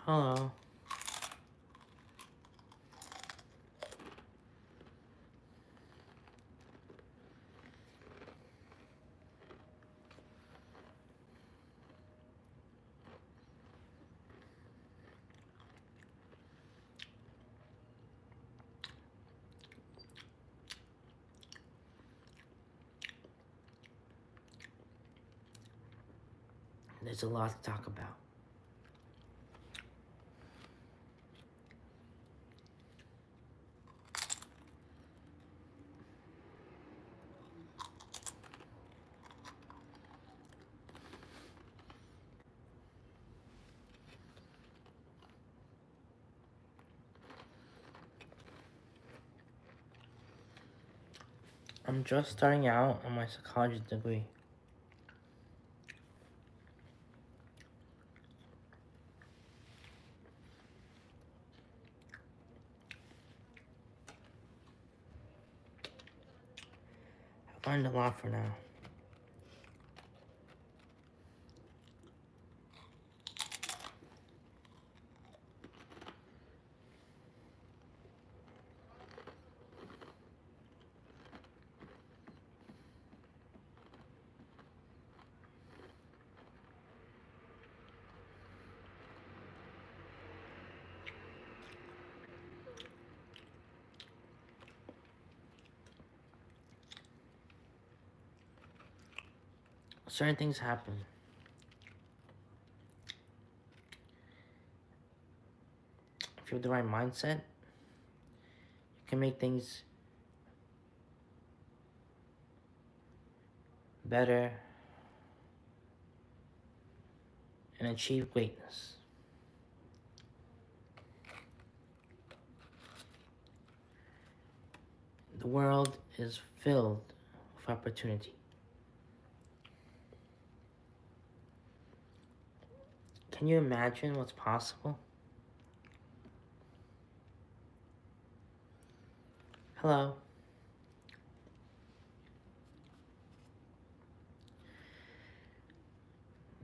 Hello. There's a lot to talk about. I'm just starting out on my psychology degree. I've learned a lot for now. Certain things happen. If you have the right mindset, you can make things better and achieve greatness. The world is filled with opportunity. Can you imagine what's possible? Hello.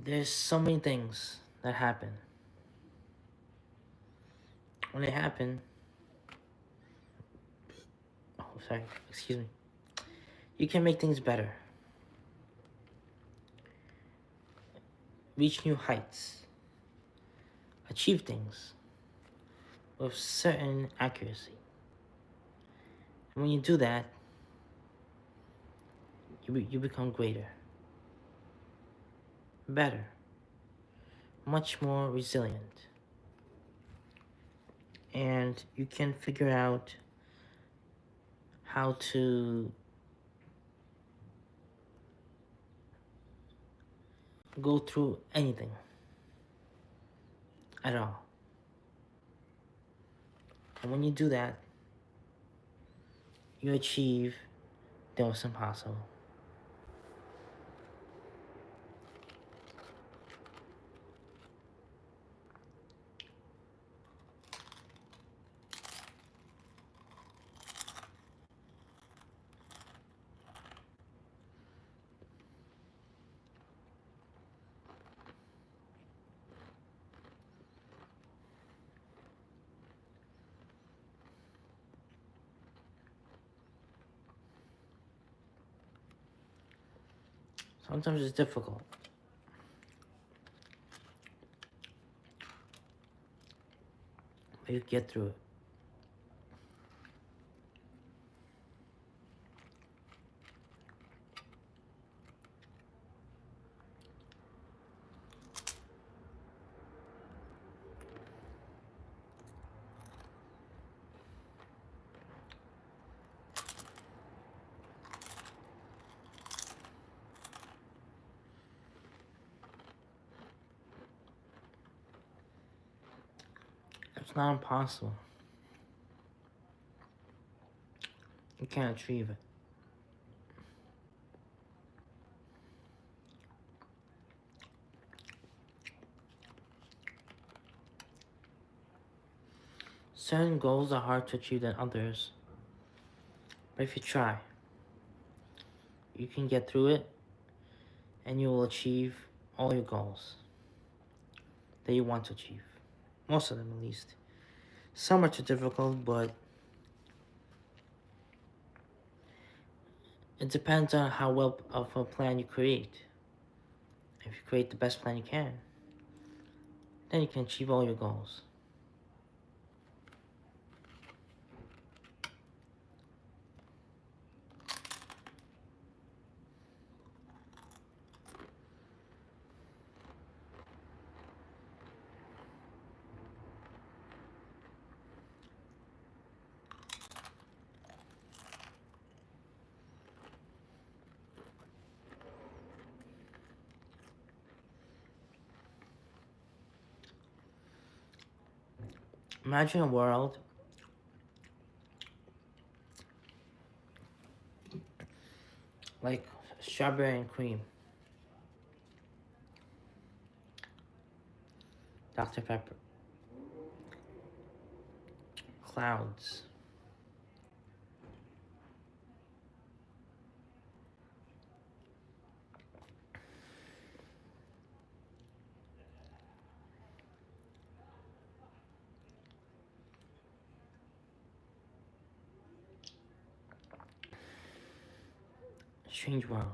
There's so many things that happen. When they happen, excuse me. You can make things better. Reach new heights. Achieve things with certain accuracy. And when you do that, you become greater, better, much more resilient. And you can figure out how to go through anything at all. And when you do that, you achieve the most impossible. Sometimes it's difficult. But you get through it. It's not impossible. You can't achieve it. Certain goals are hard to achieve than others. But if you try, you can get through it and you will achieve all your goals that you want to achieve. most of them at least. Some are too difficult, but it depends on how well of a plan you create. If you create the best plan you can, then you can achieve all your goals. Imagine a world like strawberry and cream, Dr. Pepper, clouds, strange world.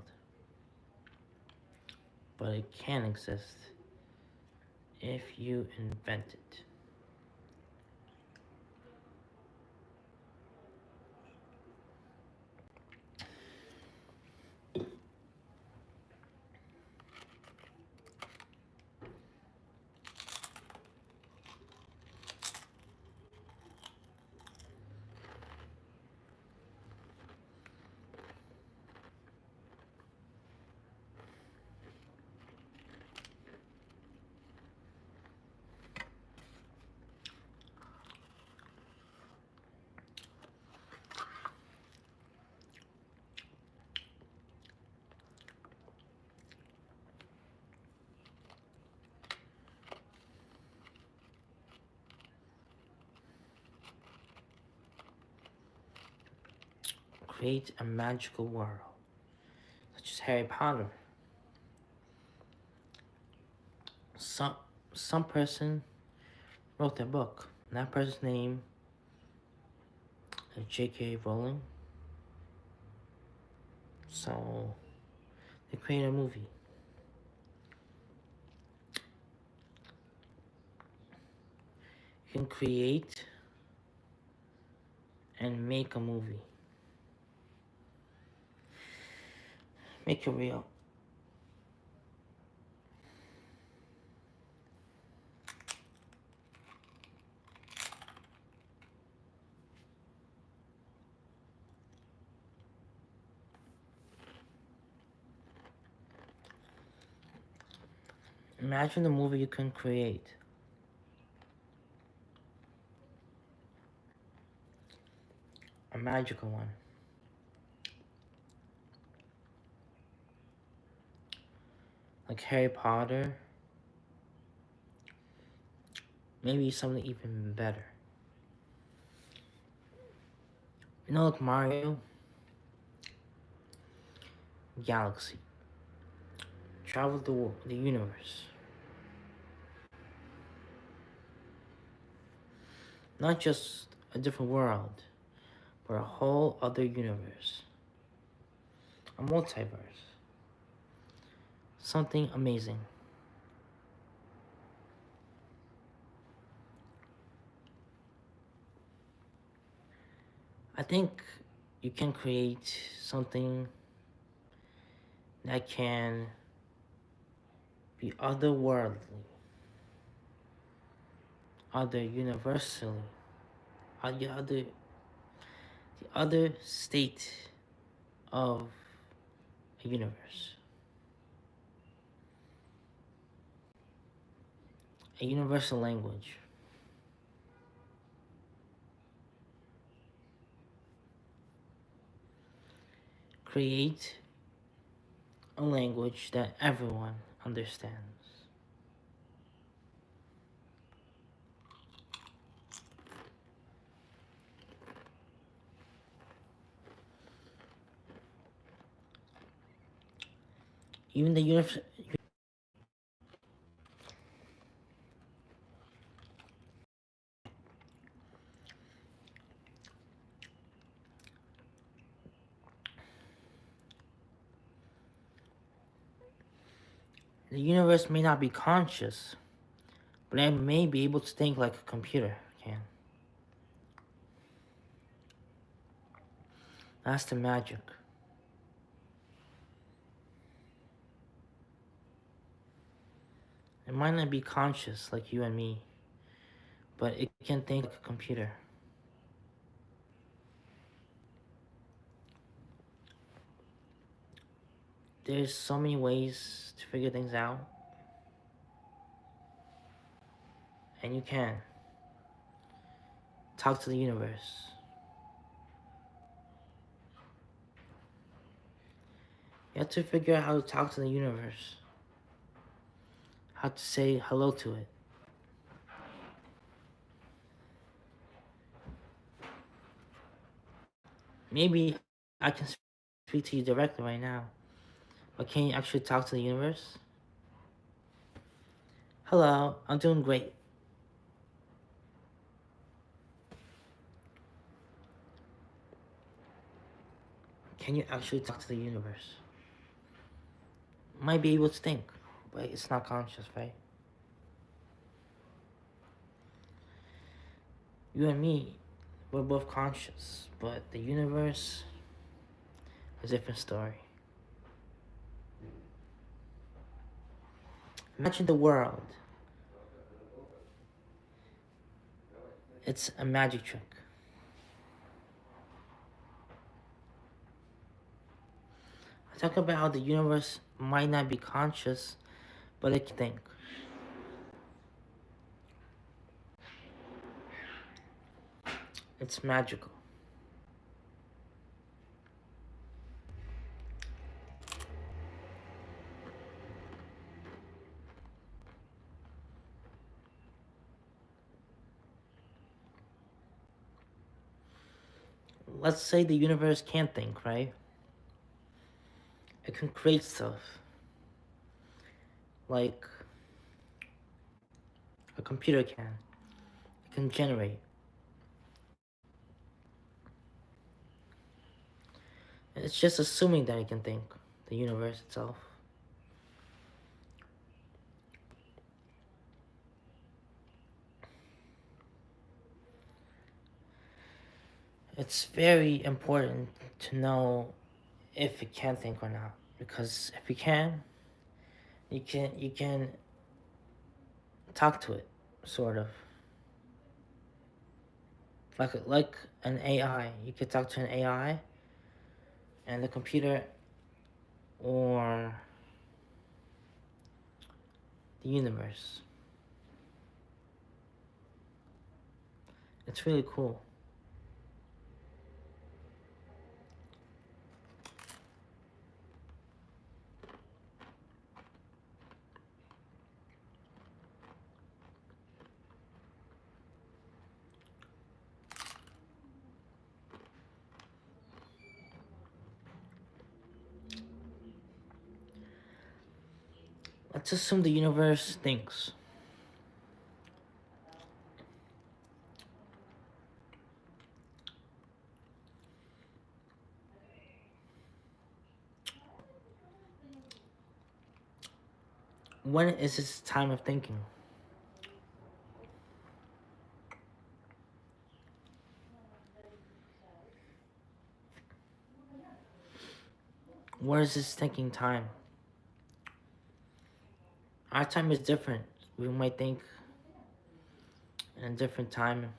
But it can exist if you invent it. Create a magical world, such as Harry Potter. Some some person wrote that book, and that person's name is J.K. Rowling. So they created a movie. You can create and make a movie. Make it real. Imagine the movie you can create. A magical one. Like Harry Potter. Maybe something even better. You know, like Mario, Galaxy, travel the universe. Not just a different world, but a whole other universe. A multiverse. Something amazing. I think you can create something that can be otherworldly, other universally, the other state of a universe. A universal language. Create a language that everyone understands. Even the universe, The universe may not be conscious, but it may be able to think like a computer can. That's the magic. It might not be conscious like you and me, but it can think like a computer. There's so many ways to figure things out, and you can talk to the universe. You have to figure out how to talk to the universe, how to say hello to it. Maybe I can speak to you directly right now, but can you actually talk to the universe? Hello, I'm doing great. Can you actually talk to the universe? Might be able to think, but it's not conscious, right? You and me, we're both conscious, but the universe is a different story. Imagine the world. It's a magic trick. I talk about how the universe might not be conscious, but it can think. It's magical. Let's say the universe can't think, right? It can create stuff. Like a computer can. It can generate. It's just assuming that it can think, the universe itself. It's very important to know if it can think or not. Because if you can, you can talk to it, sort of. Like an AI. You could talk to an AI and the computer or the universe. It's really cool. Let's assume the universe thinks. When is its time of thinking? Where is its thinking time? Our time is different. We might think in a different time.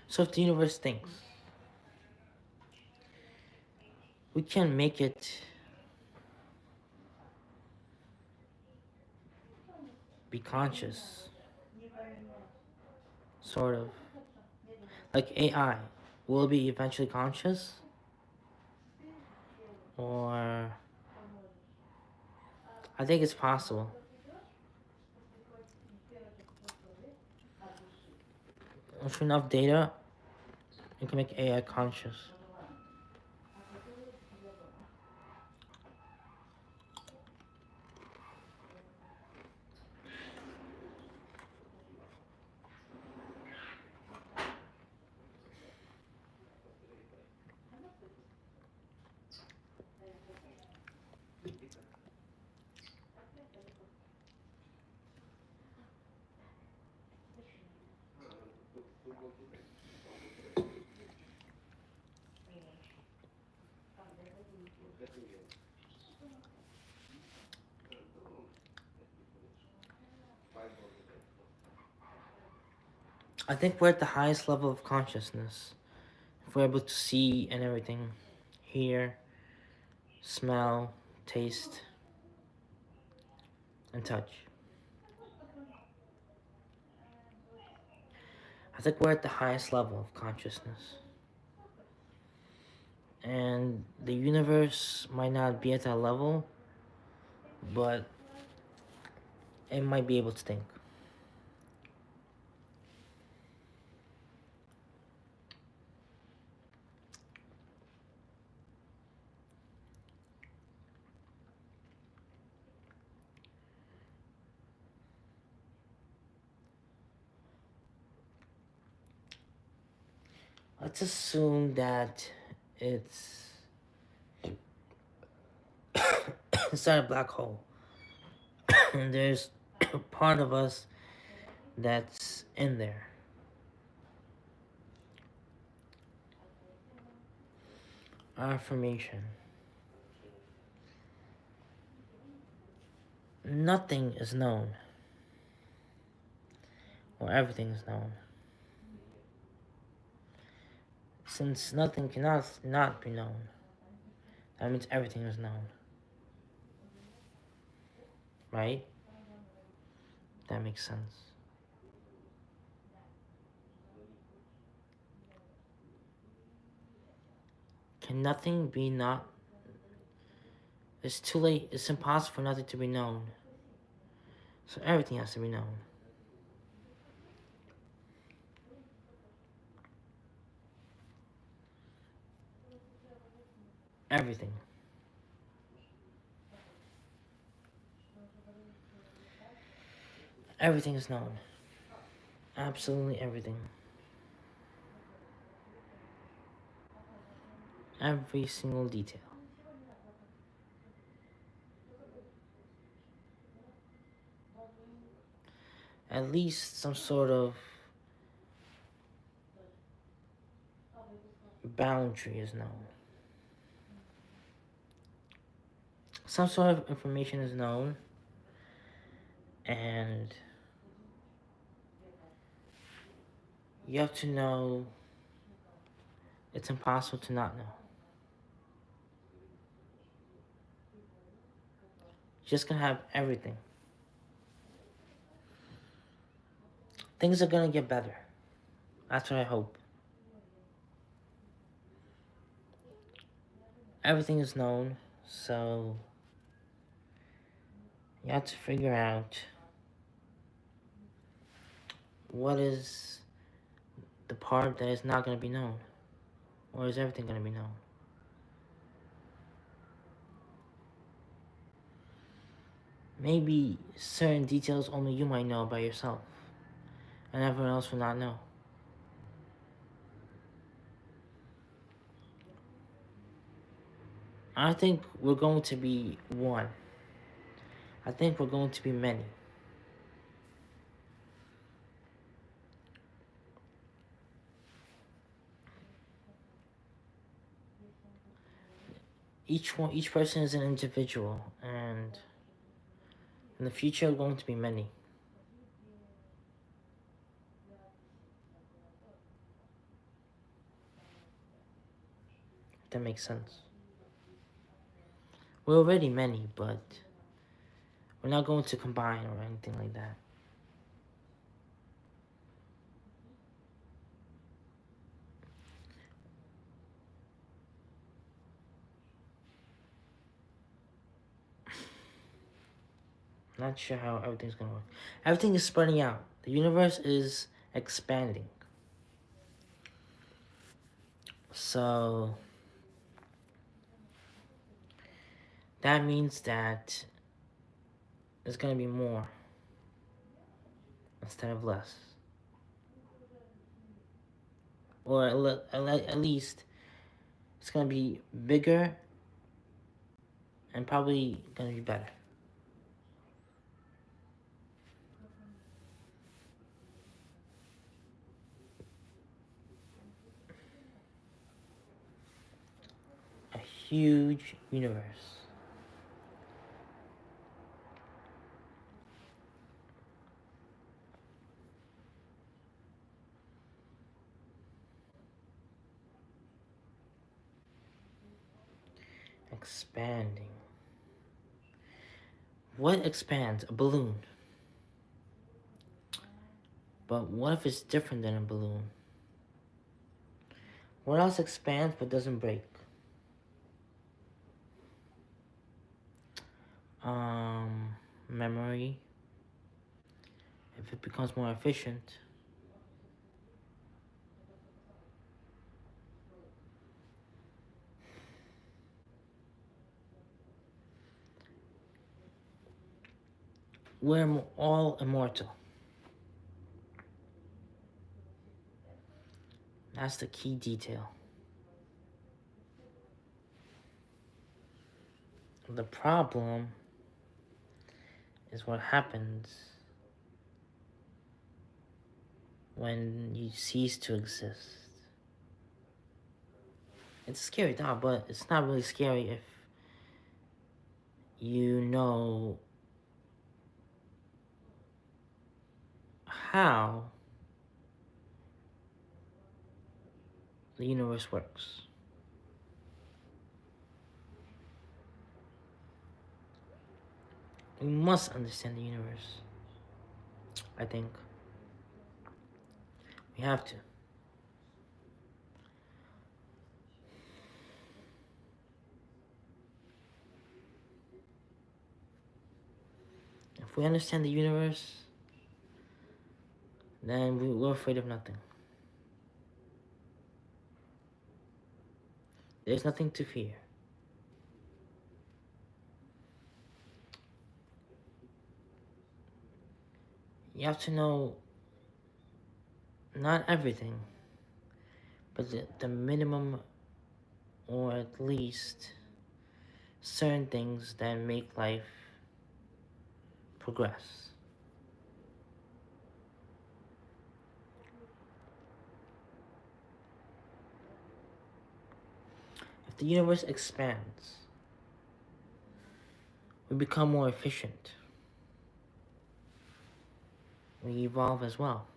So if the universe thinks, we can make it be conscious, sort of. Like AI, will it be eventually conscious? Or I think it's possible. With enough data, you can make AI conscious. I think we're at the highest level of consciousness. If we're able to see and everything, hear, smell, taste, and touch. I think we're at the highest level of consciousness. And the universe might not be at that level, but it might be able to think. Let's assume that it's inside a black hole. And there's a part of us that's in there. Affirmation. Nothing is known, or everything is known. Since nothing cannot not be known, that means everything is known. Right? That makes sense. Can nothing be not? It's too late. It's impossible for nothing to be known. So everything has to be known. Everything. Everything is known. Absolutely everything. Every single detail. At least some sort of boundary is known. Some sort of information is known, and you have to know it's impossible to not know. You're just gonna have everything. Things are gonna get better. That's what I hope. Everything is known, so you have to figure out what is the part that is not going to be known, or is everything going to be known? Maybe certain details only you might know by yourself, and everyone else will not know. I think we're going to be one. I think we're going to be many. Each person is an individual, and in the future, we're going to be many. If that makes sense. We're already many, but we're not going to combine or anything like that. Not sure how everything's gonna work. Everything is spreading out. The universe is expanding. So that means that there's gonna be more instead of less. Or at least it's gonna be bigger and probably gonna be better. huge universe. Expanding. What expands? A balloon. But what if it's different than a balloon? What else expands but doesn't break? Memory. If it becomes more efficient. We're all immortal. That's the key detail. The problem is what happens when you cease to exist. It's a scary thought, but it's not really scary if you know how the universe works. We must understand the universe. I think we have to. If we understand the universe, then we're afraid of nothing. There's nothing to fear. You have to know not everything, but the minimum, or at least certain things that make life progress. If the universe expands, we become more efficient. We evolve as well.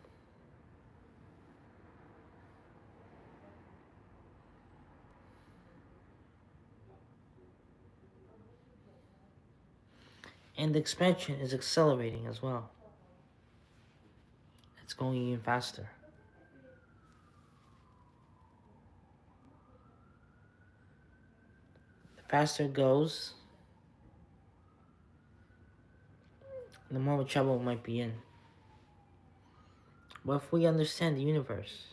And the expansion is accelerating as well. It's going even faster. The faster it goes, the more trouble we might be in. But if we understand the universe,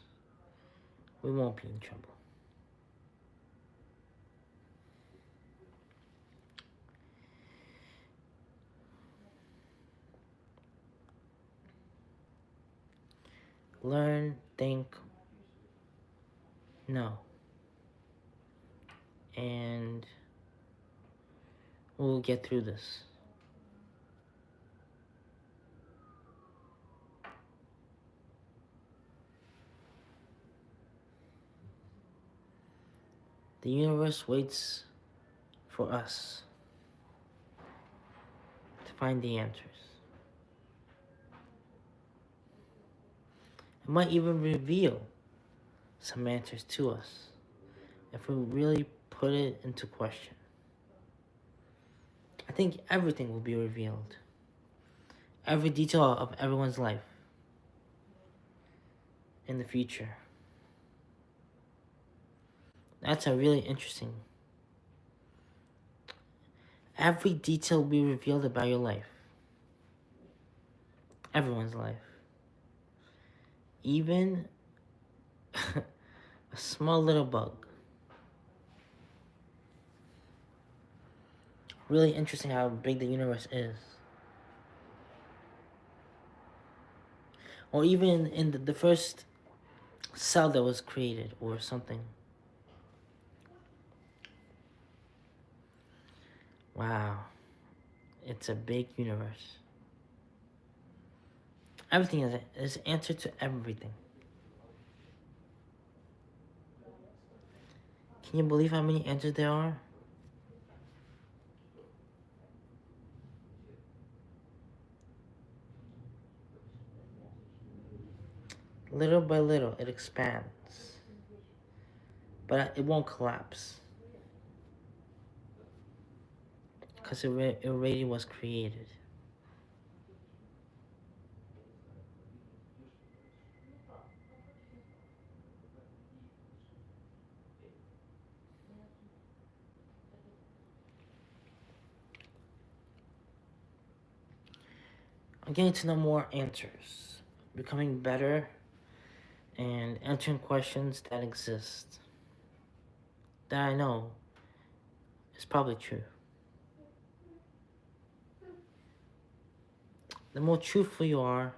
we won't be in trouble. Learn, think, know. And we'll get through this. The universe waits for us to find the answers. It might even reveal some answers to us if we really put it into question. I think everything will be revealed. Every detail of everyone's life in the future. That's a really interesting. Every detail will be revealed about your life. Everyone's life. Even a small little bug. Really interesting how big the universe is. Or even in the first cell that was created or something. Wow. It's a big universe. Everything is answer to everything. Can you believe how many answers there are? Little by little, it expands, but it won't collapse because it already was created. I'm getting to know more answers, becoming better, and answering questions that exist that I know is probably true. The more truthful you are,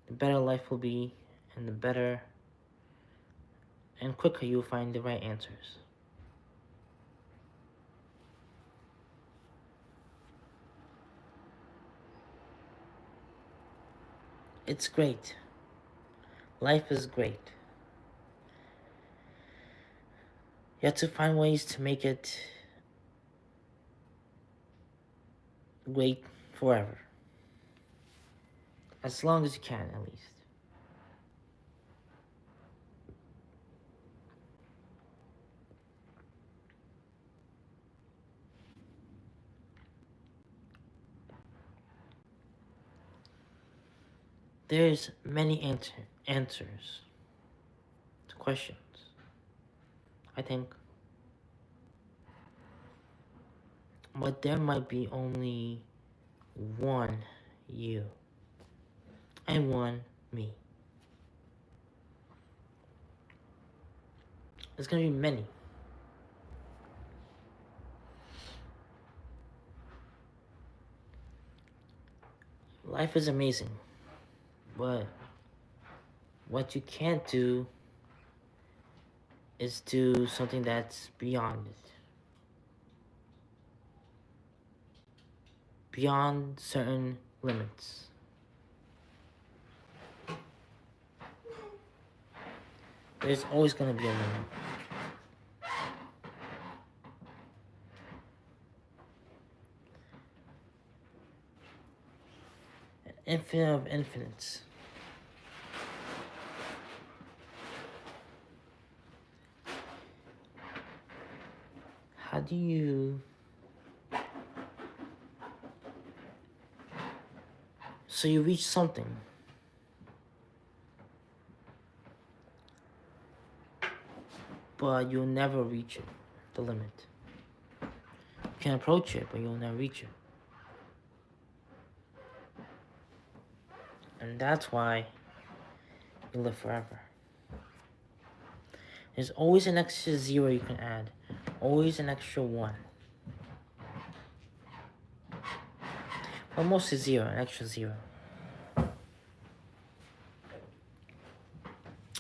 the better life will be, and the better and quicker you'll find the right answers. It's great. Life is great. You have to find ways to make it great forever. As long as you can, at least. There's many answers to questions, I think. But there might be only one you and one me. There's gonna be many. Life is amazing, but what you can't do is do something that's beyond it. Beyond certain limits. There's always gonna be a limit. An infinite of infinites. How do you... So you reach something. But you'll never reach it, the limit. You can approach it, but you'll never reach it. And that's why you live forever. There's always an extra zero you can add. Always an extra one. Well, mostly zero, an extra zero.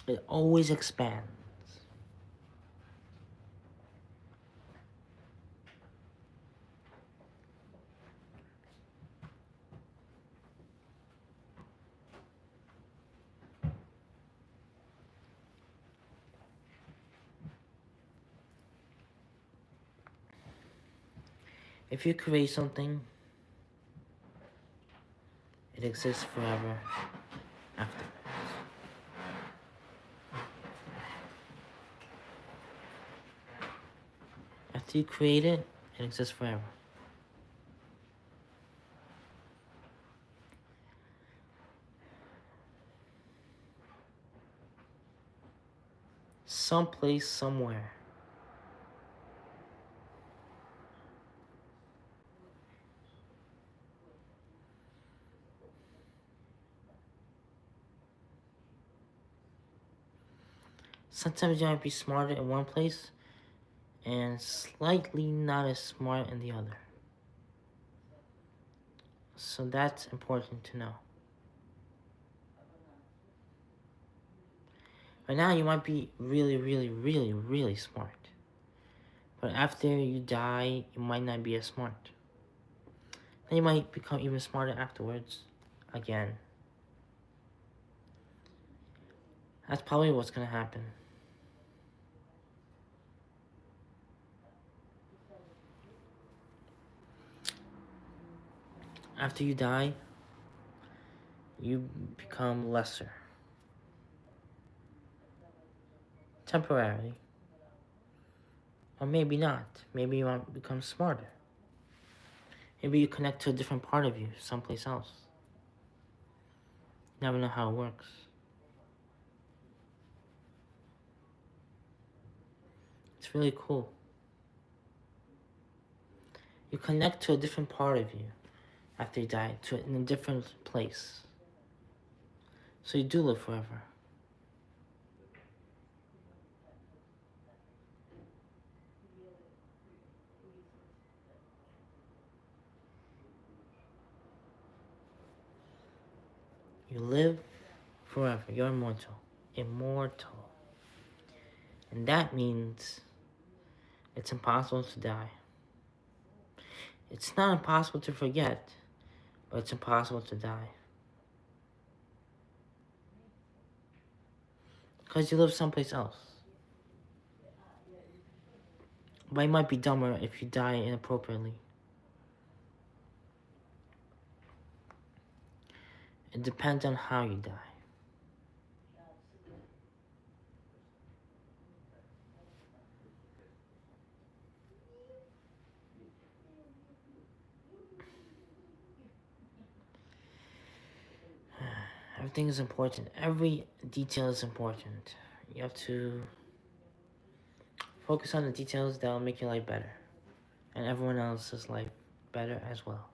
It always expands. If you create something, it exists forever afterwards. After you create it, it exists forever. Someplace, somewhere. Sometimes you might be smarter in one place and slightly not as smart in the other. So that's important to know. Right now you might be really, really, really, really smart. But after you die, you might not be as smart. Then you might become even smarter afterwards. Again. That's probably what's gonna happen. After you die, you become lesser. temporarily. Or maybe not. Maybe you want to become smarter. Maybe you connect to a different part of you, someplace else. You never know how it works. It's really cool. You connect to a different part of you after you die, in a different place. So you do live forever. You live forever. You're immortal. Immortal. And that means it's impossible to die. It's not impossible to forget, but it's impossible to die. Because you live someplace else. But you might be dumber if you die inappropriately. It depends on how you die. Everything is important. Every detail is important. You have to focus on the details that will make your life better. And everyone else's life better as well.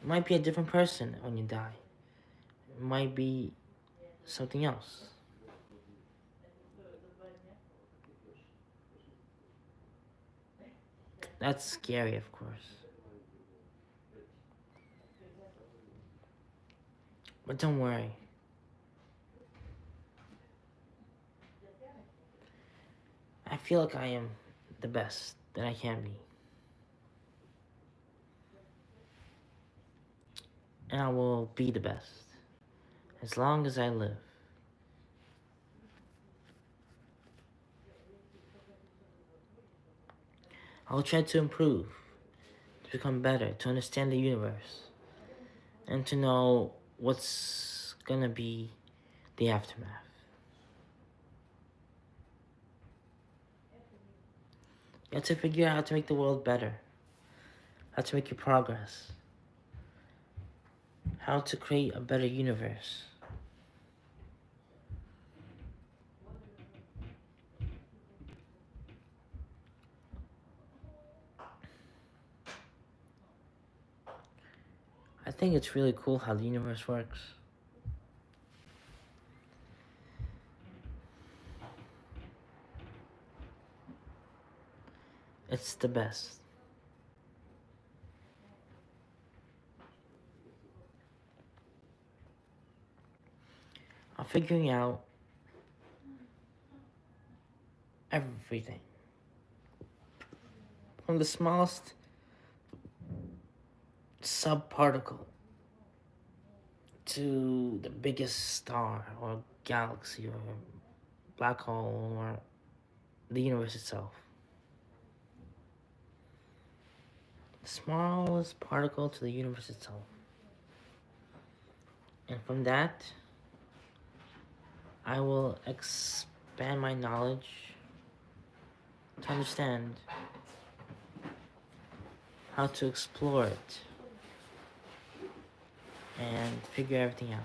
You might be a different person when you die. It might be something else. That's scary, of course. But don't worry. I feel like I am the best that I can be. And I will be the best as long as I live. I will try to improve, to become better, to understand the universe, and to know what's gonna be the aftermath. You have to figure out how to make the world better, how to make your progress, how to create a better universe. I think it's really cool how the universe works. It's the best. I'm figuring out everything. From the smallest subparticle to the biggest star or galaxy or black hole or the universe itself. The smallest particle to the universe itself. And from that, I will expand my knowledge to understand how to explore it and figure everything out.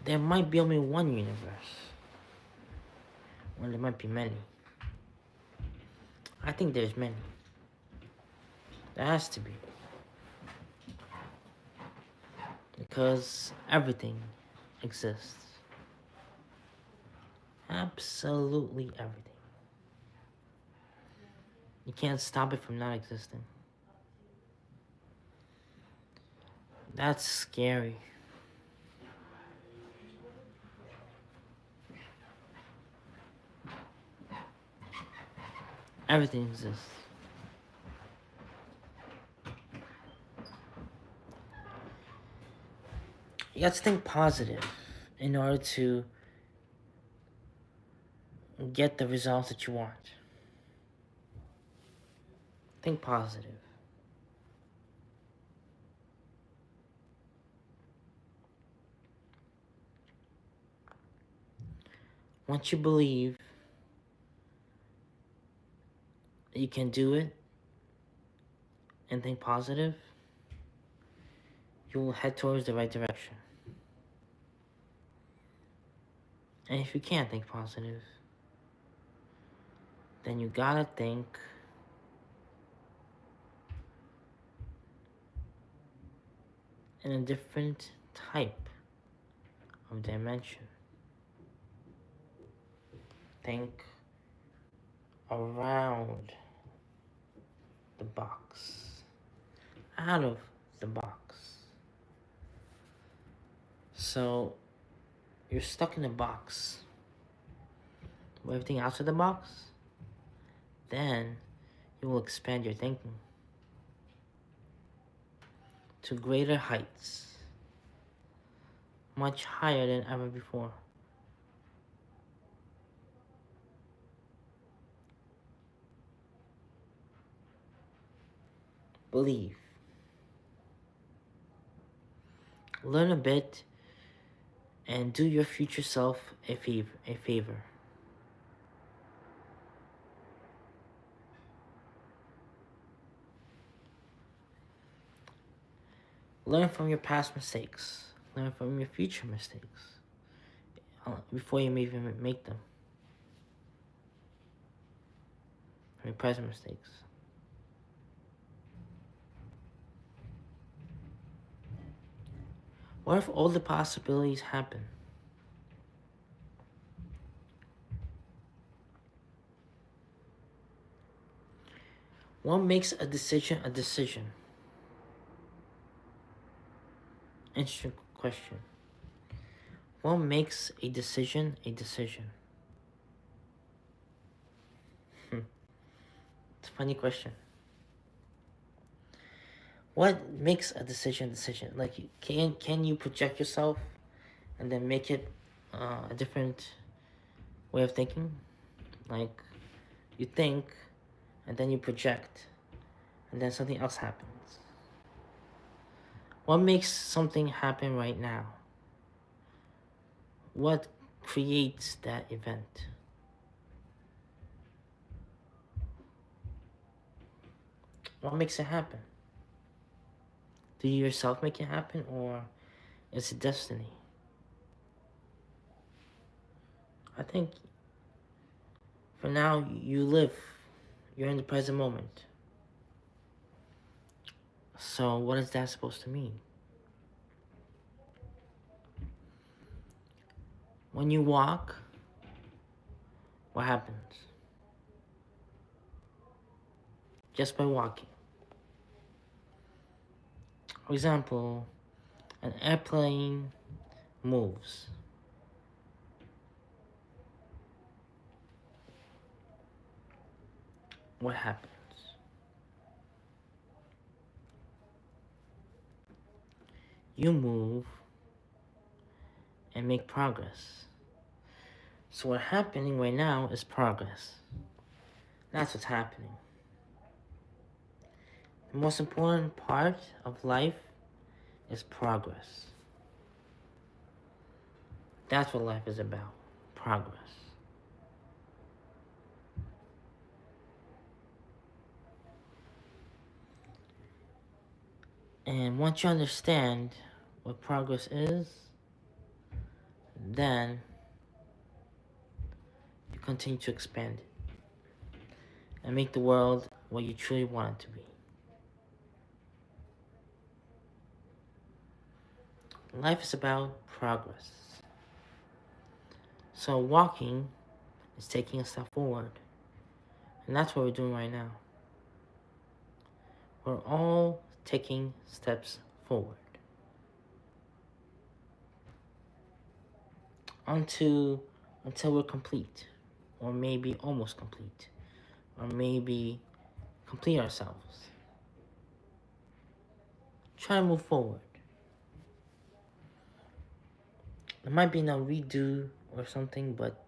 There might be only one universe, or there might be many. I think there's many. There has to be. Because everything exists. Absolutely everything. You can't stop it from not existing. That's scary. Everything exists. You have to think positive in order to get the results that you want. Think positive. Once you believe that you can do it and think positive, you will head towards the right direction. And if you can't think positive, then you gotta think in a different type of dimension. Think around the box, out of the box. So you're stuck in a box with everything outside the box, then you will expand your thinking to greater heights, much higher than ever before. Believe. Learn a bit and do your future self a favor. Learn from your past mistakes. Learn from your future mistakes before you even make them. From your present mistakes. What if all the possibilities happen? What makes a decision a decision? Interesting question. What makes a decision a decision? It's a funny question. What makes a decision a decision? Like, can you project yourself and then make it a different way of thinking? Like, you think and then you project and then something else happens. What makes something happen right now? What creates that event? What makes it happen? Do you yourself make it happen, or is it destiny? I think for now you live. You're in the present moment. So what is that supposed to mean? When you walk, what happens? Just by walking. For example, an airplane moves. What happens? You move and make progress. So what's happening right now is progress. That's what's happening. The most important part of life is progress. That's what life is about. Progress. And once you understand what progress is, then you continue to expand it and make the world what you truly want it to be. Life is about progress. So walking is taking a step forward. And that's what we're doing right now. We're all taking steps forward. Until we're complete. Or maybe almost complete. Or maybe complete ourselves. Try to move forward. There might be no redo or something, but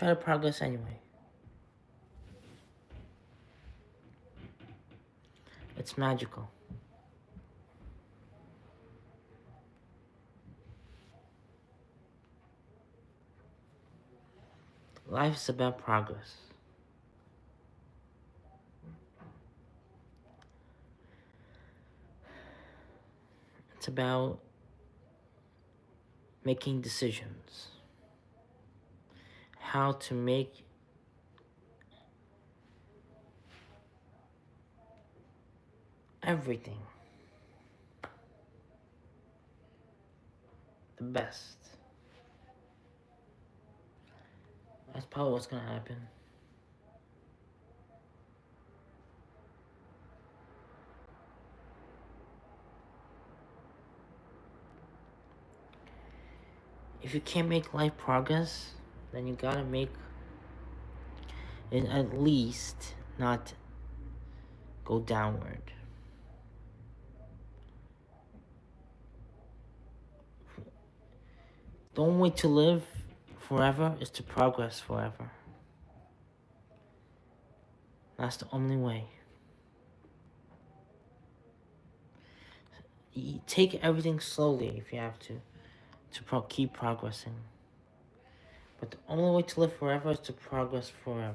Try to progress anyway. It's magical. Life is about progress. It's about making decisions. How to make everything the best. That's probably what's gonna happen. If you can't make life progress, then you gotta make it at least not go downward. The only way to live forever is to progress forever. That's the only way. You take everything slowly if you have to keep progressing. But the only way to live forever is to progress forever.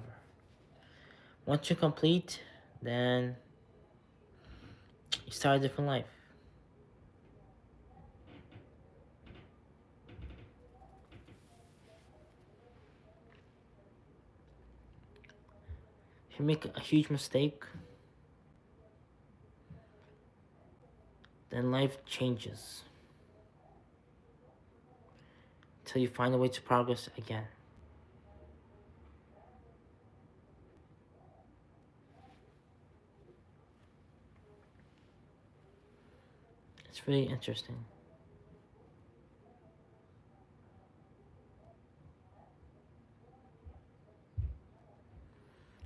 Once you're complete, then you start a different life. If you make a huge mistake, then life changes until you find a way to progress again. It's really interesting.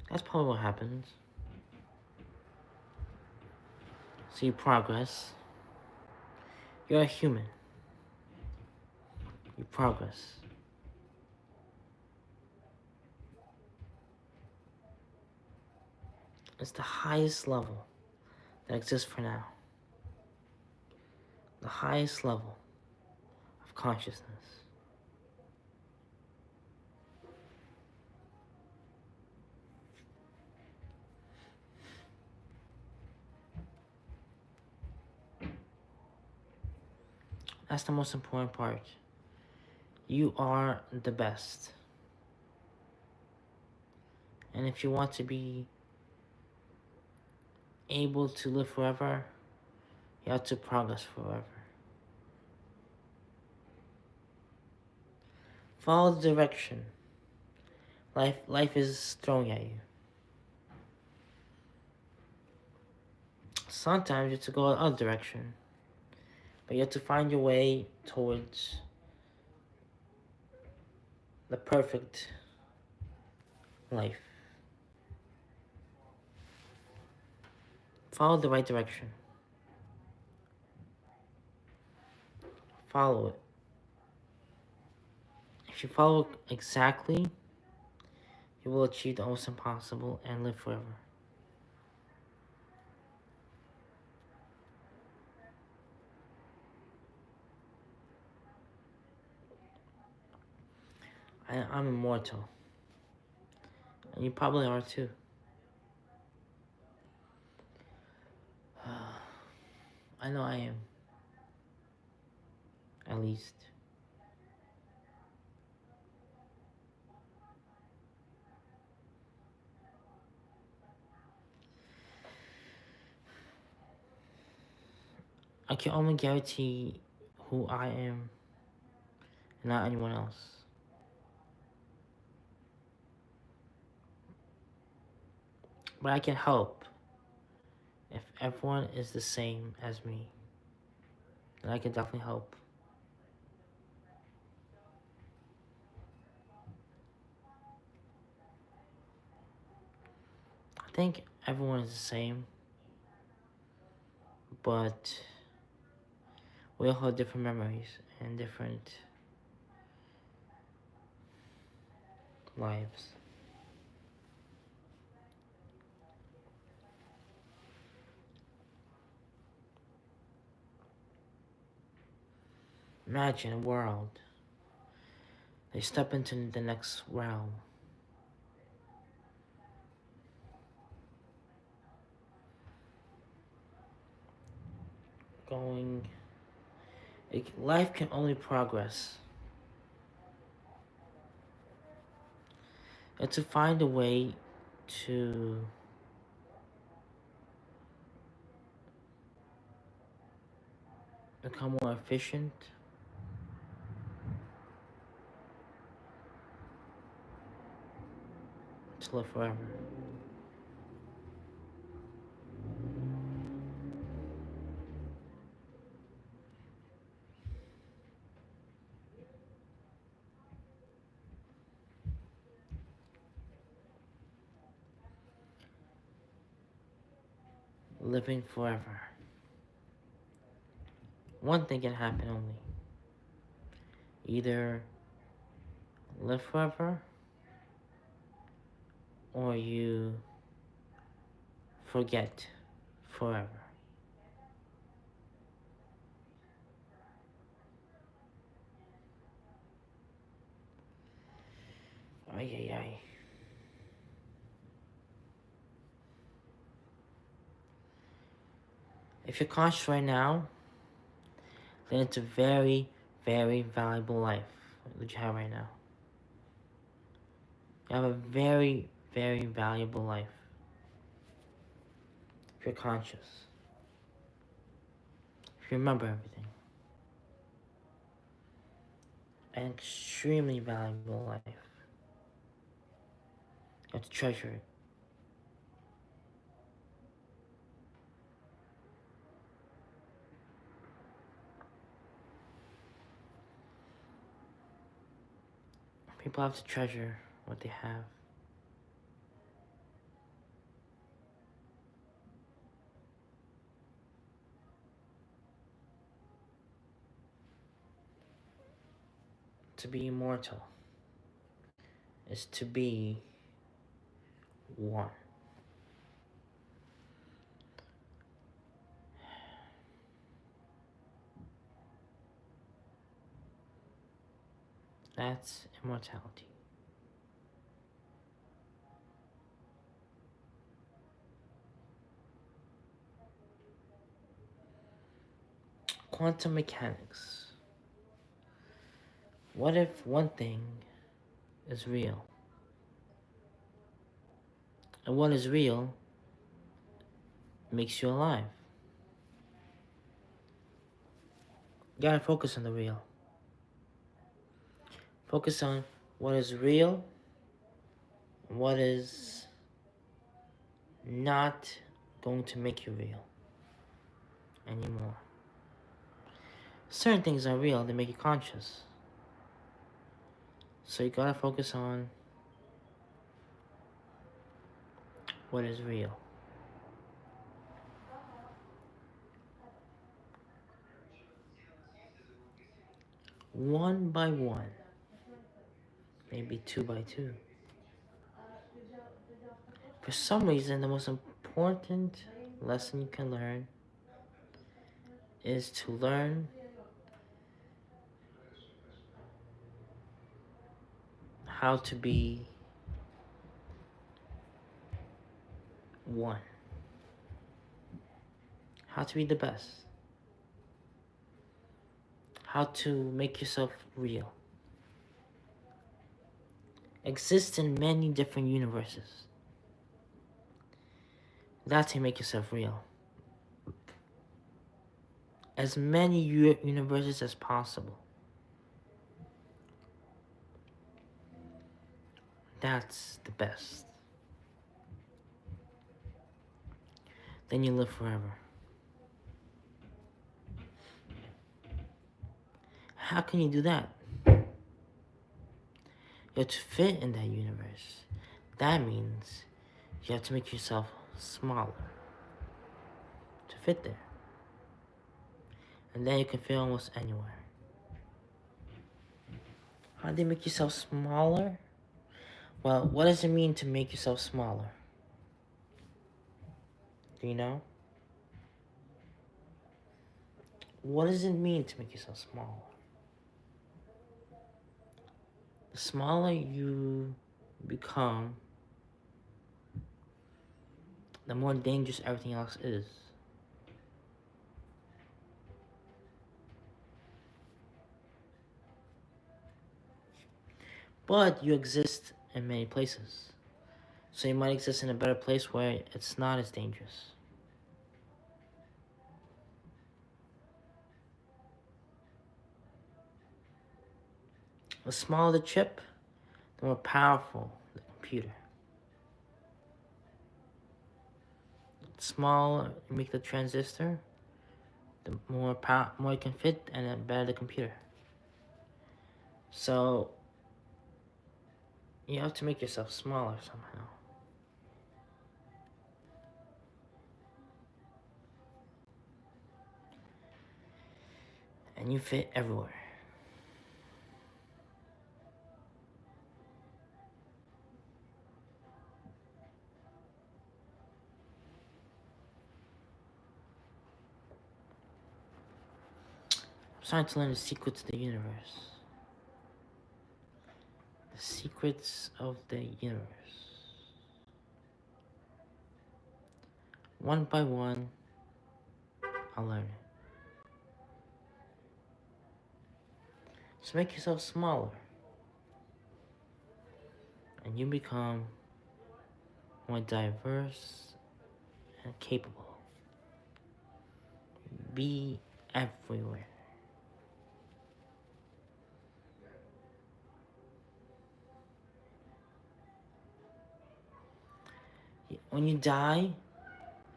That's probably what happens. So you progress. You're a human. You progress. It's the highest level that exists for now. The highest level of consciousness. That's the most important part. You are the best. And if you want to be able to live forever, you have to progress forever. Follow the direction life is throwing at you. Sometimes you have to go the other direction, but you have to find your way towards the perfect life. Follow the right direction. Follow it. If you follow it exactly, you will achieve the almost impossible and live forever. I'm immortal. And you probably are too. I know I am. At least. I can only guarantee who I am and not anyone else. But I can help if everyone is the same as me. Then I can definitely help. I think everyone is the same, but we all have different memories and different lives. Imagine a world. They step into the next realm. Life can only progress. And to find a way to become more efficient, to live forever. Living forever. One thing can happen only. Either live forever or you forget forever. Ay, ay, ay. If you're conscious right now, then it's a very, very valuable life that you have right now. You have a very, very valuable life. If you're conscious. If you remember everything. An extremely valuable life. You have to treasure it. People have to treasure what they have. To be immortal is to be one. That's immortality. Quantum mechanics. What if one thing is real? And what is real makes you alive. You gotta focus on the real. Focus on what is real, what is not going to make you real anymore. Certain things are real, they make you conscious. So you gotta focus on what is real. One by one, maybe two by two. For some reason, the most important lesson you can learn is to learn how to be one. How to be the best. How to make yourself real. Exist in many different universes. That's how you make yourself real. As many universes as possible. That's the best. Then you live forever. How can you do that? You have to fit in that universe. That means you have to make yourself smaller to fit there. And then you can fit almost anywhere. How do you make yourself smaller? Well, what does it mean to make yourself smaller? Do you know? What does it mean to make yourself smaller? The smaller you become, the more dangerous everything else is. But you exist in many places. So you might exist in a better place where it's not as dangerous. The smaller the chip, the more powerful the computer. The smaller you make the transistor, the more it can fit, and the better the computer. So you have to make yourself smaller somehow. And you fit everywhere. I'm starting to learn the secrets of the universe. The secrets of the universe. One by one, I'll learn it. So make yourself smaller. And you become more diverse and capable. Be everywhere. When you die,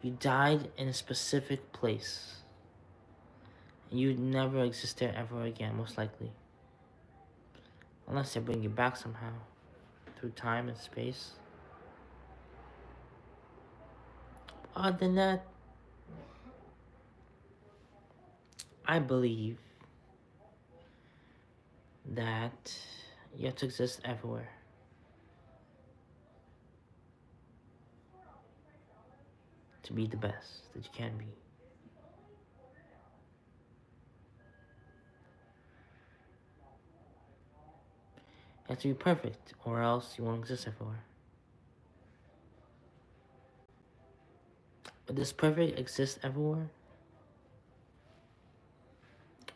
you died in a specific place. And you'd never exist there ever again, most likely. Unless they bring you back somehow, through time and space. Other than that, I believe that you have to exist everywhere. To be the best that you can be. You have to be perfect, or else you won't exist everywhere. But does perfect exist everywhere?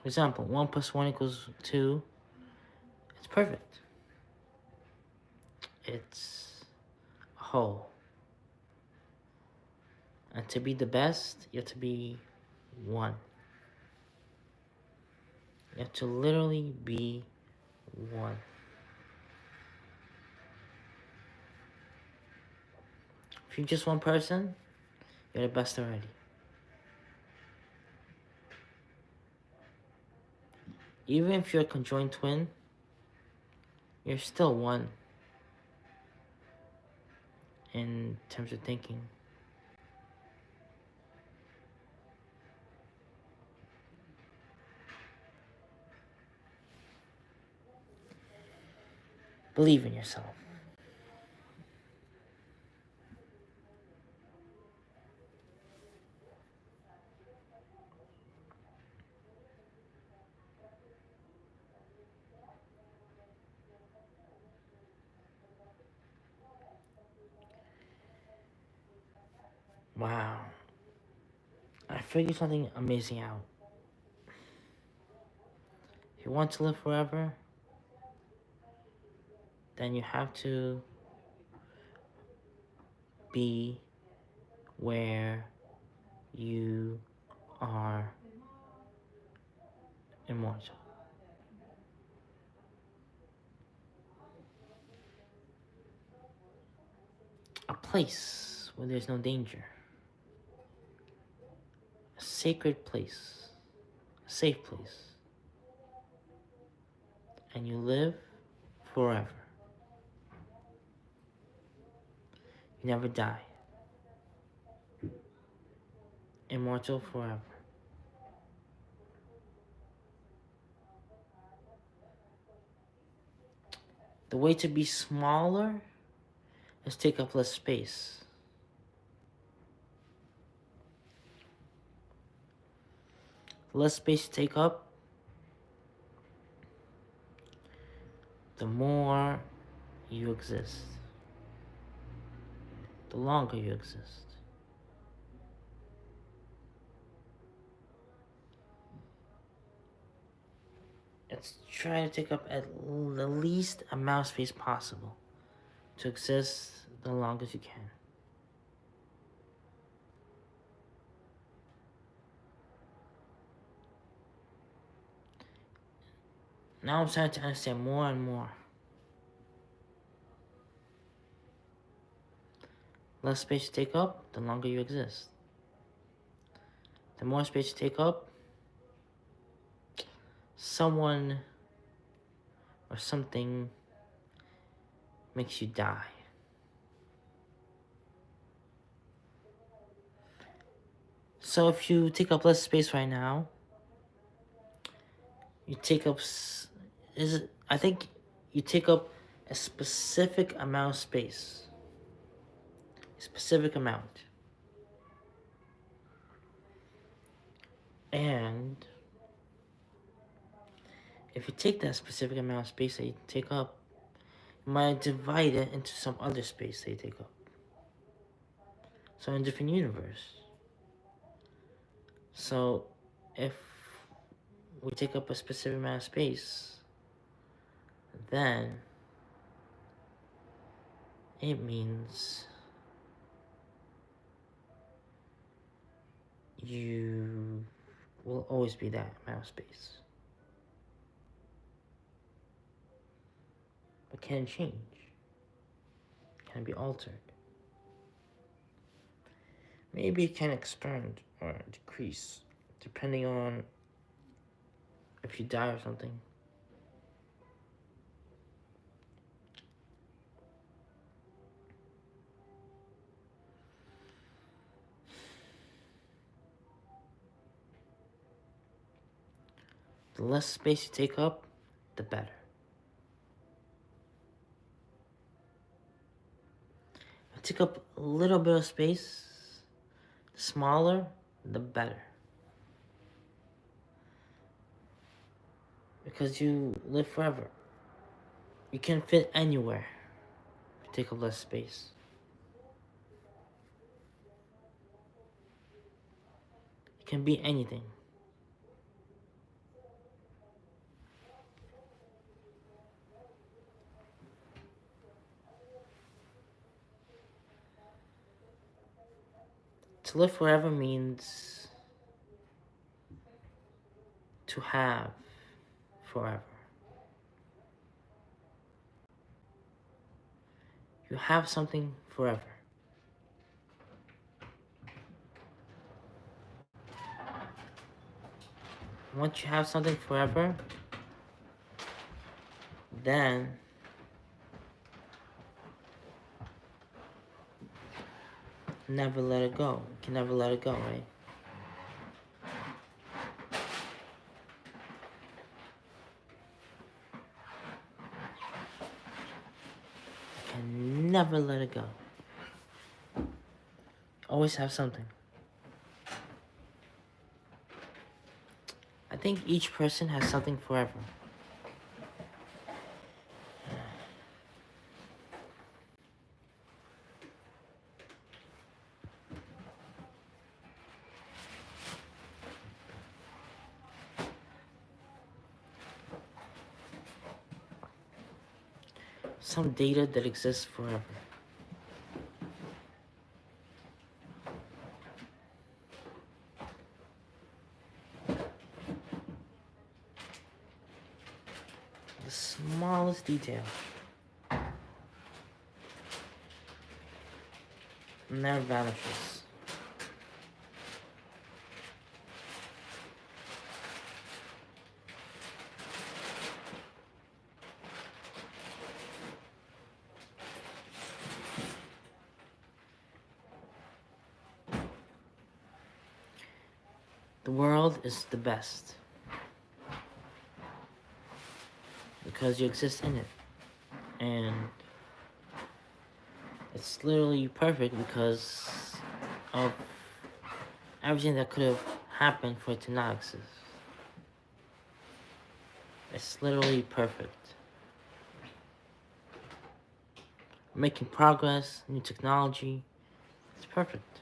For example, 1 plus 1 equals 2. It's perfect. It's a whole. And to be the best, you have to be 1. You have to literally be 1. If you're just one person, you're the best already. Even if you're a conjoined twin, you're still 1 in terms of thinking. Believe in yourself. Wow. I figured something amazing out. If you want to live forever, then you have to be where you are immortal. A place where there's no danger. A sacred place. A safe place. And you live forever. You never die. Immortal forever. The way to be smaller Let's take up less space. The less space you take up, the more you exist. The longer you exist. Let's try to take up at the least amount of space possible to exist the longest you can. Now I'm starting to understand more and more. Less space you take up, the longer you exist. The more space you take up, someone or something makes you die. So if you take up less space right now, you take up, I think you take up a specific amount of space. A specific amount. And if you take that specific amount of space that you take up, you might divide it into some other space that you take up. So in a different universe. So if we take up a specific amount of space, then it means you will always be that amount of space. But can it change? Can it be altered? Maybe it can expand or decrease, depending on if you die or something. The less space you take up, the better. If you take up a little bit of space, the smaller, the better. Because you live forever. You can fit anywhere if you take up less space. It can be anything. To live forever means to have forever. You have something forever. Once you have something forever, then never let it go. You can never let it go, right? You can never let it go. Always have something. I think each person has something forever. Some data that exists forever. The smallest detail. Never vanishes. The world is the best because you exist in it, and It's literally perfect because of everything that could have happened for it to not exist. It's literally perfect. We're making progress, new technology. It's perfect.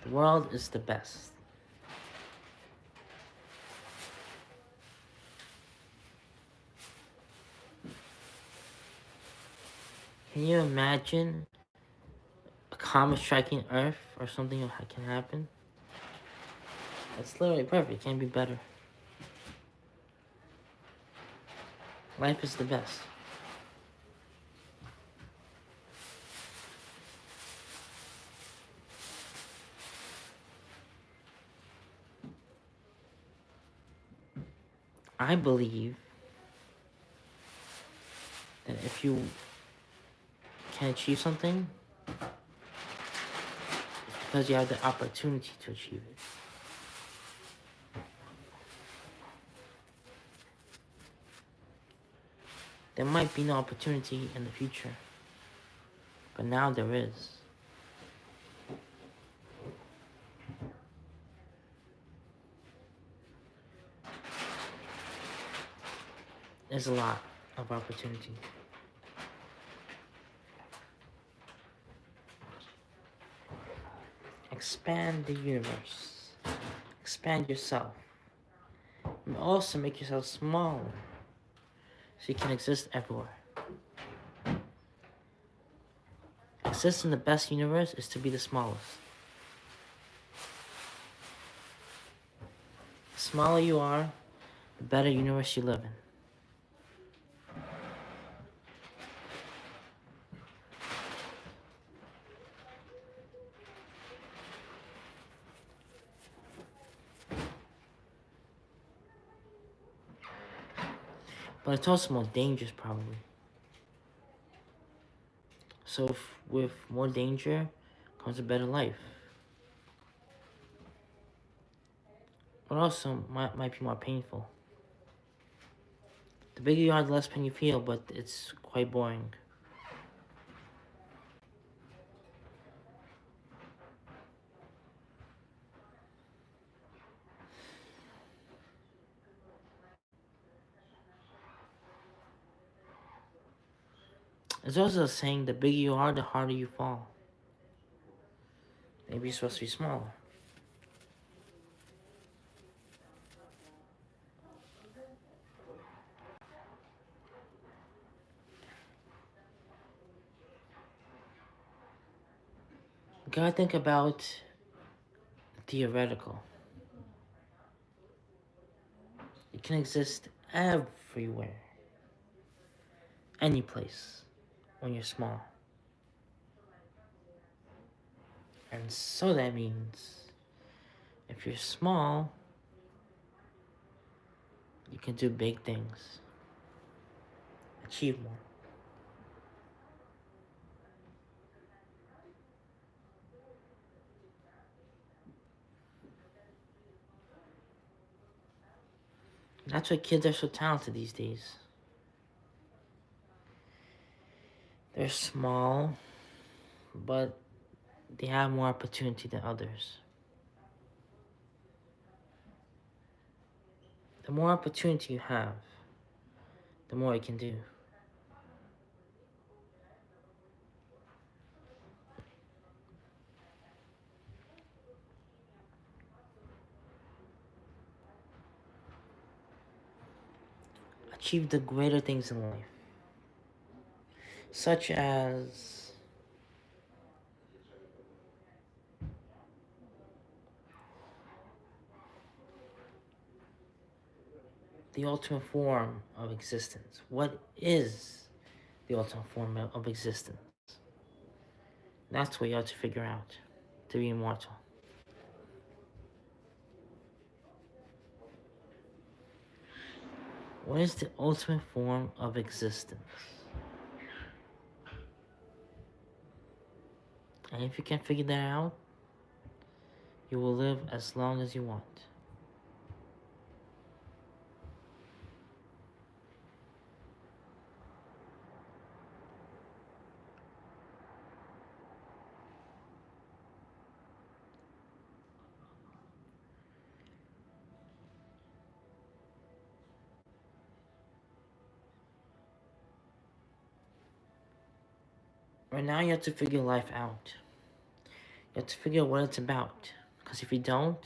The world is the best. Can you imagine a comet striking Earth or something that can happen? It's literally perfect. It can't be better. Life is the best. I believe that if you can achieve something, it's because you have the opportunity to achieve it. There might be no opportunity in the future, but now there is. There's a lot of opportunity. Expand the universe. Expand yourself. And also make yourself smaller so you can exist everywhere. Exist in the best universe is to be the smallest. The smaller you are, the better universe you live in. But it's also more dangerous, probably. So with more danger comes a better life. But also might be more painful. The bigger you are, the less pain you feel, but it's quite boring. There's also a saying, the bigger you are, the harder you fall. Maybe you're supposed to be smaller. You gotta think about theoretical. It can exist everywhere. Any place. When you're small. And so that means if you're small, you can do big things. Achieve more. That's why kids are so talented these days. They're small, but they have more opportunity than others. The more opportunity you have, the more you can do. Achieve the greater things in life, such as the ultimate form of existence. What is the ultimate form of existence? That's what you have to figure out to be immortal. What is the ultimate form of existence? And if you can figure that out, you will live as long as you want. Right now, you have to figure life out. You have to figure out what it's about. Because if you don't,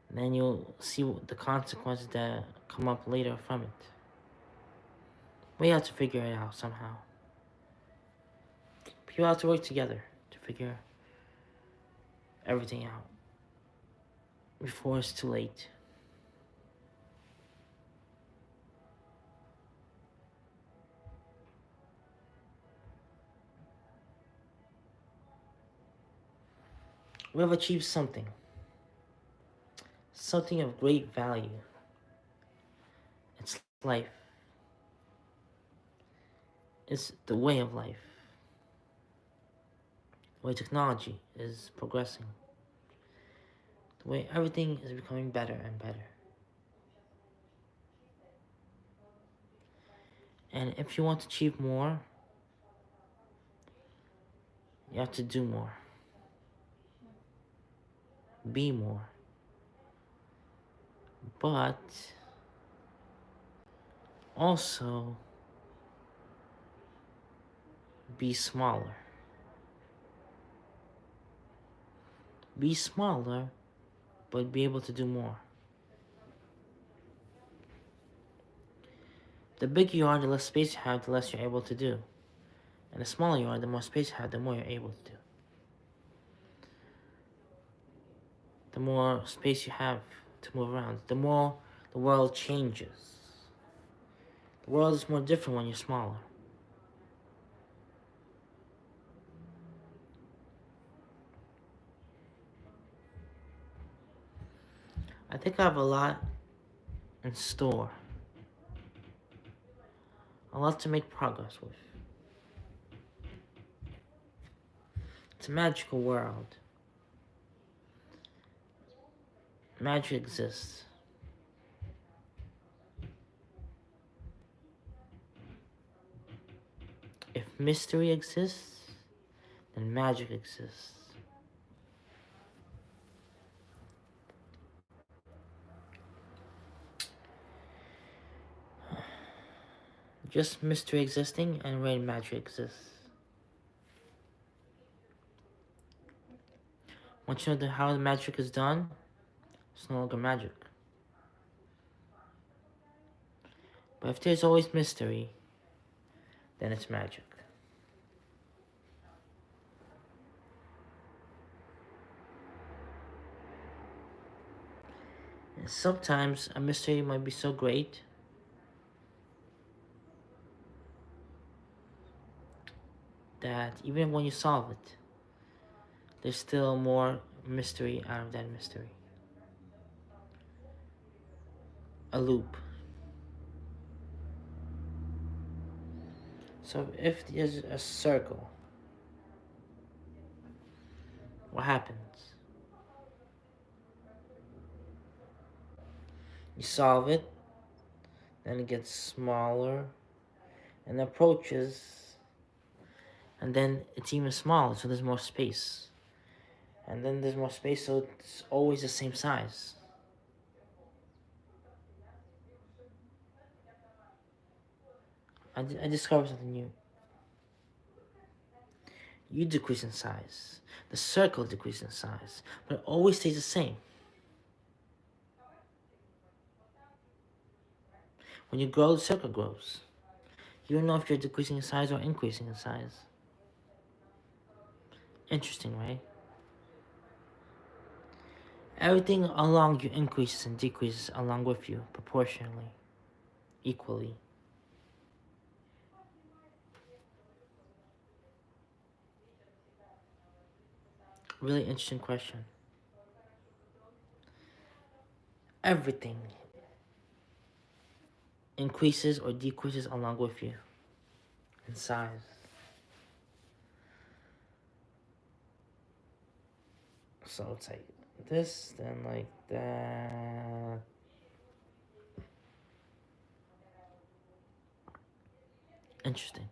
then you'll see the consequences that come up later from it. We have to figure it out somehow. People have to work together to figure everything out before it's too late. We have achieved something. Something of great value. It's life. It's the way of life. The way technology is progressing. The way everything is becoming better and better. And if you want to achieve more, you have to do more. Be more. But also be smaller. Be smaller, but be able to do more. The bigger you are, the less space you have, the less you're able to do. And the smaller you are, the more space you have, the more you're able to do. The more space you have to move around, the more the world changes. The world is more different when you're smaller. I think I have a lot in store. A lot to make progress with. It's a magical world. Magic exists. If mystery exists, then magic exists. Just mystery existing and rain magic exists. Once you know how the magic is done, it's no longer magic. But if there's always mystery, then it's magic. And sometimes a mystery might be so great that even when you solve it, there's still more mystery out of that mystery. A loop. So if there's a circle, what happens? You solve it, then it gets smaller and approaches, and then it's even smaller, so there's more space. And then there's more space, so it's always the same size. I discovered something new. You decrease in size. The circle decreases in size, but it always stays the same. When you grow, the circle grows. You don't know if you're decreasing in size or increasing in size. Interesting, right? Everything along you increases and decreases along with you, proportionally, equally. Really interesting question. Everything increases or decreases along with you in size. So it's like this, then like that. Interesting.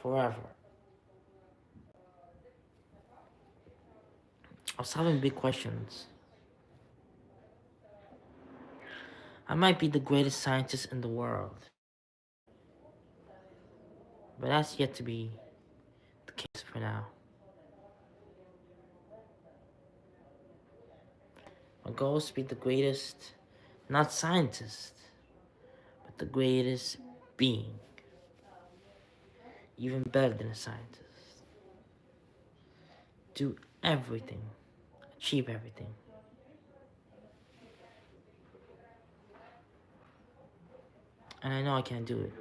Forever. I was having big questions. I might be the greatest scientist in the world. But that's yet to be the case for now. My goal is to be the greatest, not scientist, but the greatest being. Even better than a scientist. Do everything. Achieve everything. And I know I can't do it.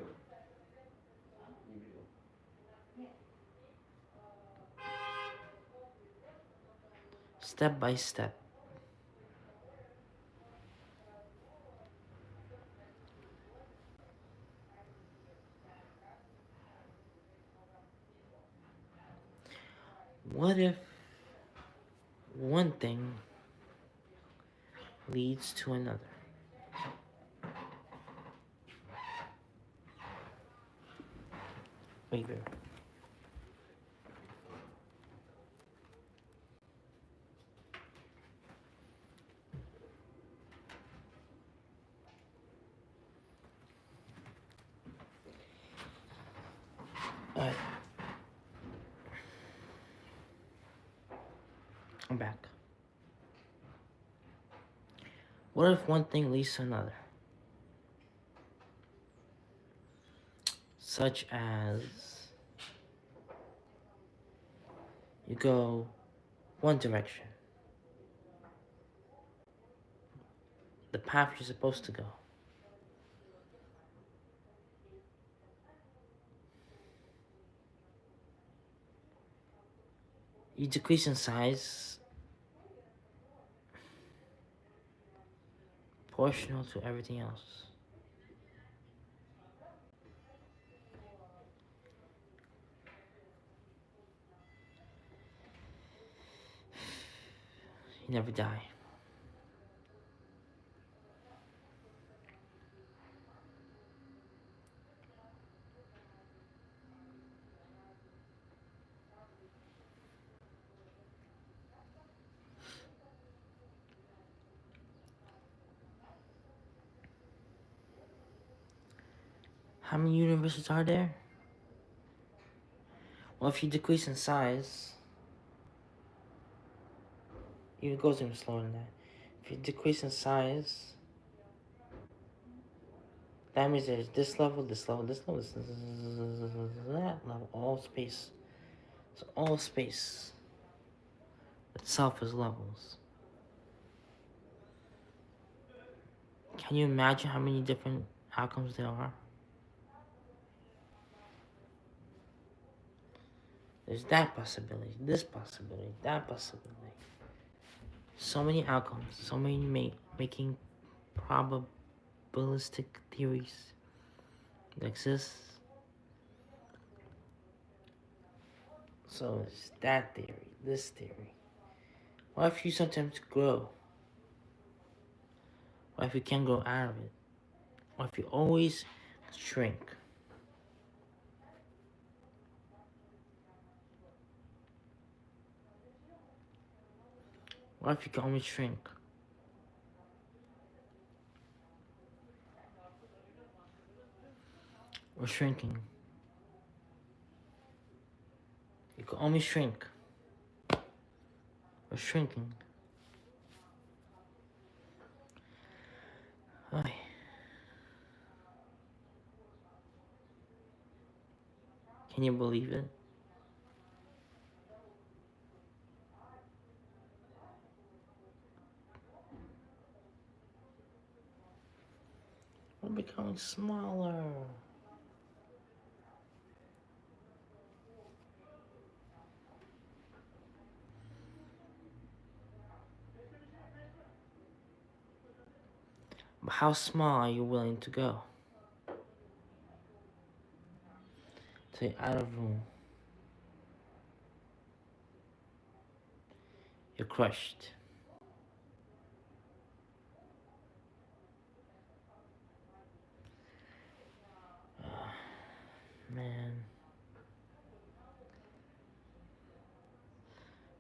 Step by step. What if one thing leads to another? Wait there. Alright. I'm back. What if one thing leads to another? Such as you go one direction, the path you're supposed to go. You decrease in size proportional to everything else. You never die. How many universes are there? Well, if you decrease in size, it goes even slower than that. If you decrease in size, that means there's this level, this level, this level, that level, all space. So all space itself is levels. Can you imagine how many different outcomes there are? There's that possibility, this possibility, that possibility. So many outcomes, so many making probabilistic theories that exist. So it's that theory, this theory. What if you sometimes grow? What if you can't grow out of it? What if you always shrink? What if you can only shrink? Or shrinking? You can only shrink. Or shrinking. Ay. Can you believe it? We're becoming smaller. But how small are you willing to go? Till you're out of room. You're crushed. Man.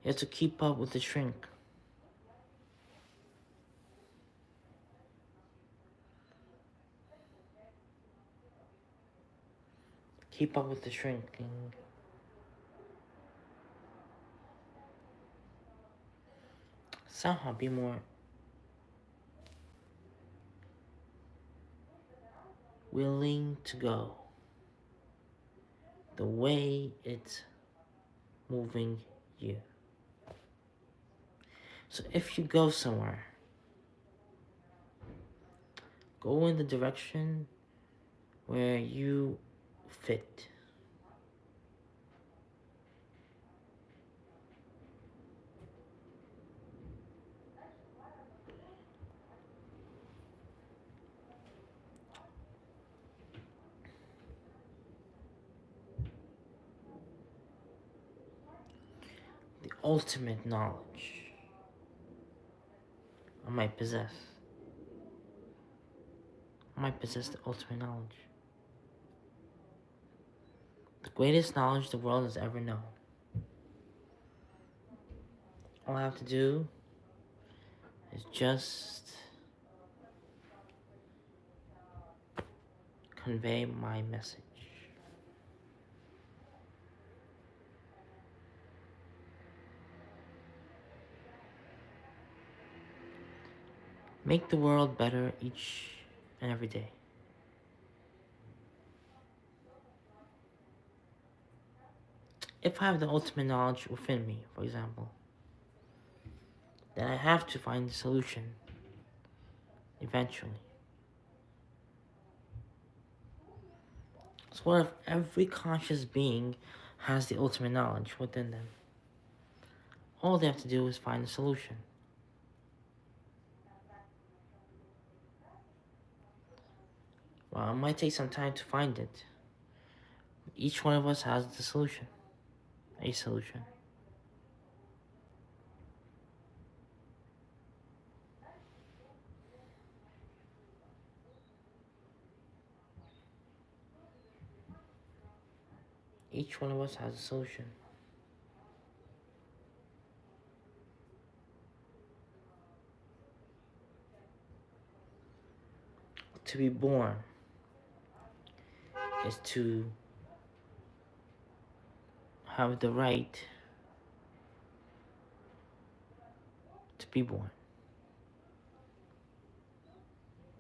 You have to keep up with the shrink. keep up with the shrinking. Somehow be more willing to go the way it's moving you. So if you go somewhere, go in the direction where you fit. The ultimate knowledge I might possess. I might possess the ultimate knowledge. The greatest knowledge the world has ever known. All I have to do is just convey my message. Make the world better each and every day. If I have the ultimate knowledge within me, for example, then I have to find the solution eventually. So what if every conscious being has the ultimate knowledge within them? All they have to do is find the solution. Well, it might take some time to find it. Each one of us has the solution. A solution. Each one of us has a solution. To be born is to have the right to be born.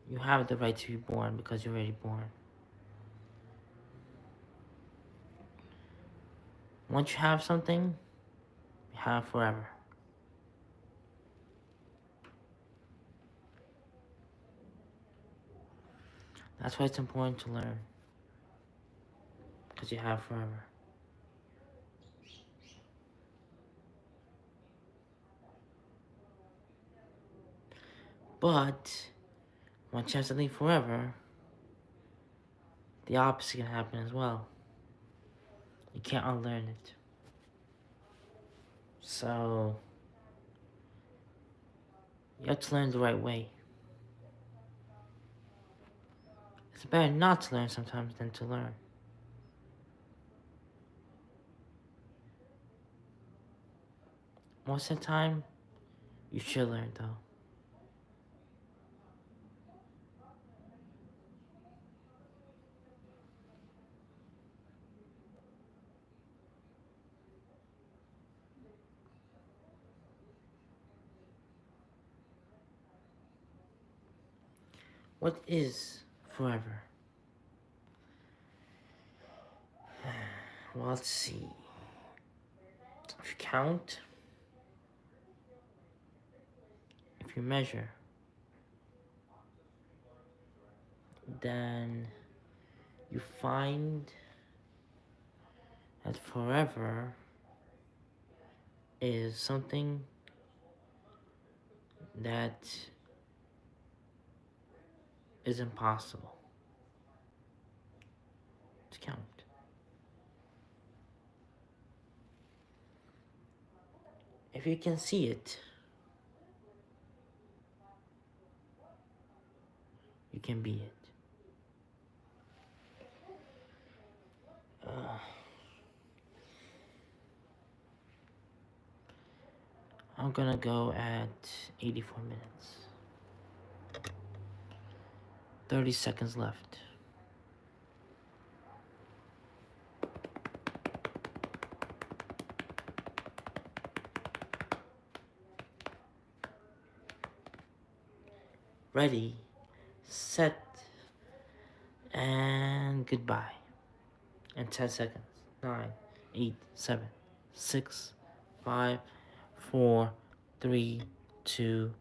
You have the right to be born because you're already born. Once you have something, you have forever. That's why it's important to learn. Because you have forever. But once you have something forever, the opposite can happen as well. You can't unlearn it. So you have to learn the right way. It's better not to learn sometimes than to learn. Most of the time, you should learn though. What is forever? Well, let's see. If you count, if you measure, then you find that forever is something that is impossible to count. If you can see it, you can be it. I'm gonna go at 84 minutes. 30 seconds left. Ready, set, and goodbye. And 10 seconds. 9, 8, 7, 6, 5, 4, 3, 2,